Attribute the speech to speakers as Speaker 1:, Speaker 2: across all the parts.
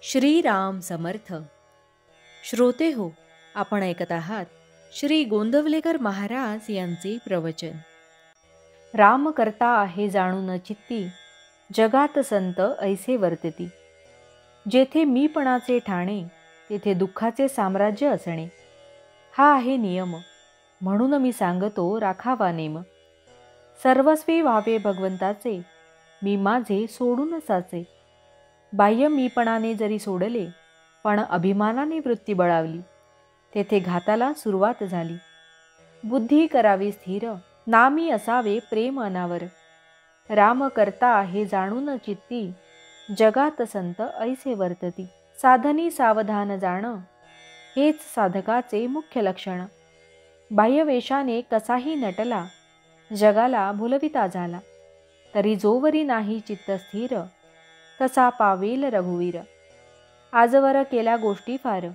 Speaker 1: श्रीराम समर्थ. श्रोते हो, आपण ऐकत आहात श्री गोंदवलेकर महाराज यांचे प्रवचन. राम करता आहे जाणून चित्ती, जगात संत ऐसे वर्तती. जेथे मीपणाचे ठाणे, तेथे दुःखाचे साम्राज्य असणे. हा आहे नियम, म्हणून मी सांगतो राखावा नेम. सर्वस्वी व्हावे भगवंताचे, मी माझे सोडून साचे. बाह्य मीपणाने जरी सोडले, पण अभिमानाने वृत्ती बळावली, तेथे घाताला सुरुवात झाली. बुद्धी करावी स्थिर, नामी असावे प्रेम अनावर. राम करता आहे जाणून चित्ती, जगात संत ऐसे वर्तती. साधनी सावधान जाण, हेच साधकाचे मुख्य लक्षण. बाह्यवेशाने कसाही नटला, जगाला भुलविता झाला. तरी जोवरी नाही चित्त स्थिर, तसा पावेल रघुवीर. आजवर केल्या गोष्टी फार,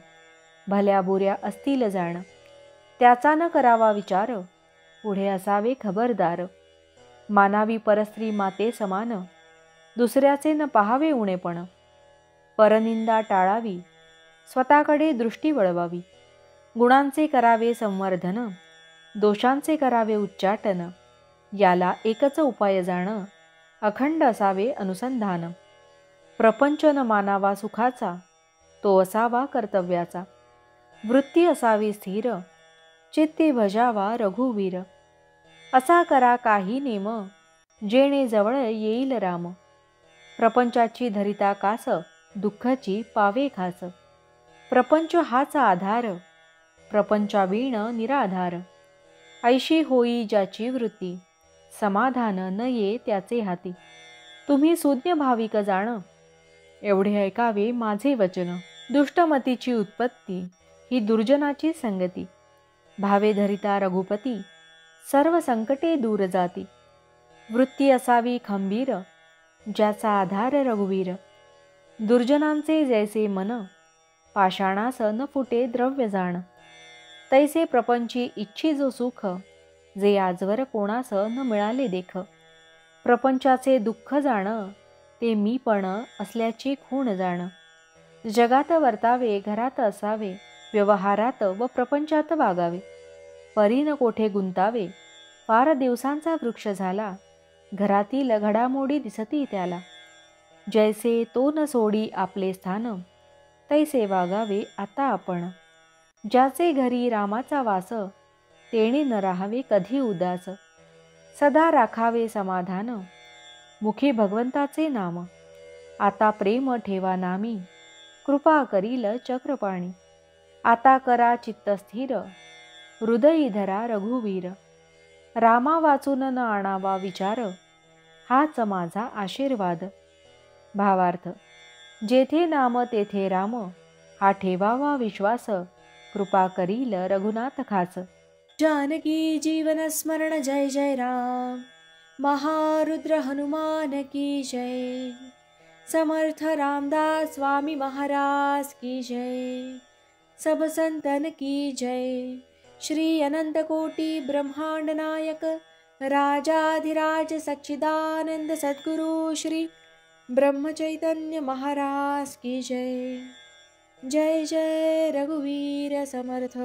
Speaker 1: भल्या बुऱ्या असतील जाण. त्याचा न करावा विचार, पुढे असावे खबरदार. मानावी परस्त्री माते समान, दुसऱ्याचे न पाहावे उणेपण. परनिंदा टाळावी, स्वतःकडे दृष्टी वळवावी. गुणांचे करावे संवर्धन, दोषांचे करावे उच्चाटन. याला एकच उपाय जाण, अखंड असावे अनुसंधान. प्रपंच न मानावा सुखाचा, तो असावा कर्तव्याचा. वृत्ती असावी स्थिर, चित्ती भजावा रघुवीर. असा करा काही नेम, जेणे जवळ येईल राम. प्रपंचाची धरिता कास, दुःखाची पावे खास. प्रपंच हाच आधार, प्रपंचावीण निराधार. ऐशी होई ज्याची वृत्ती, समाधान न ये त्याचे हाती. तुम्ही सुज्ञ भाविक जाण, एवढे ऐकावे माझे वचन. दुष्टमतीची उत्पत्ती, ही दुर्जनाची संगती. भावे धरिता रघुपती, सर्व संकटे दूर जाती. वृत्ती असावी खंबीर, ज्याचा आधार रघुवीर. दुर्जनांचे जैसे मन, पाषाणास न फुटे द्रव्य जाण. तैसे प्रपंची इच्छी जो सुख, जे आजवर कोणास न मिळाले देख. प्रपंचाचे दुःख जाण, ते मीपण असल्याची खूण जाण. जगात वर्तावे, घरात असावे, व्यवहारात व प्रपंचात वागावे. परीन कोठे गुंतावे, फार दिवसांचा वृक्ष झाला. घरातील घडामोडी दिसती त्याला. जैसे तो न सोडी आपले स्थान, तैसे वागावे आता आपण. ज्याचे घरी रामाचा वास, तेणे न राहावे कधी उदास. सदा राखावे समाधान, मुखी भगवंताचे नाम. आता प्रेम ठेवा नामी, कृपा करील चक्रपाणी. आता करा चित्त स्थिर, हृदयी धरा रघुवीर. रामा वाचून न आणावा विचार, हाच माझा आशीर्वाद. भावार्थ: जेथे नाम तेथे राम, हा ठेवावा विश्वास. कृपा करील रघुनाथ खास. जानकी जीवन स्मरण जय जय राम. महारुद्र हनुमान की जय. समर्थ रामदास स्वामी महाराज की जय. सब संतन की जय. श्री अनंत कोटि ब्रह्मांड नायक, राजाधिराज सच्चिदानंद सद्गुरु श्री ब्रह्म चैतन्य महाराज की जय. जय जय रघुवीर समर्थ.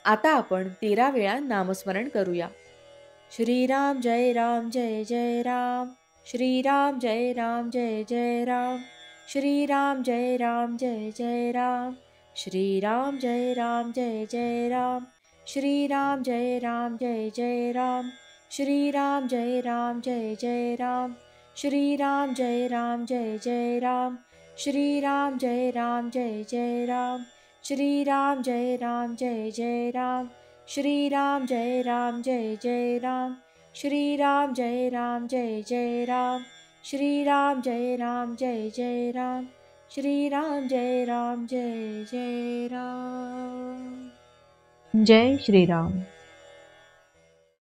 Speaker 1: आता आपण 13 वेळा नामस्मरण करूया. श्रीराम जय राम जय जय राम. श्रीराम जय राम जय जय राम. श्रीराम जय राम जय जय राम. श्रीराम जय राम जय जय राम. श्रीराम जय राम जय जय राम. श्रीराम जय राम जय जय राम. श्रीराम जय राम जय जय राम. श्रीराम जय राम जय जय राम. श्रीराम जय राम जय जय राम. श्रीराम जय राम जय जय राम. श्रीराम जय राम जय जय राम. श्रीराम जय राम जय जय राम. श्रीराम जय राम जय जय राम. जय श्रीराम.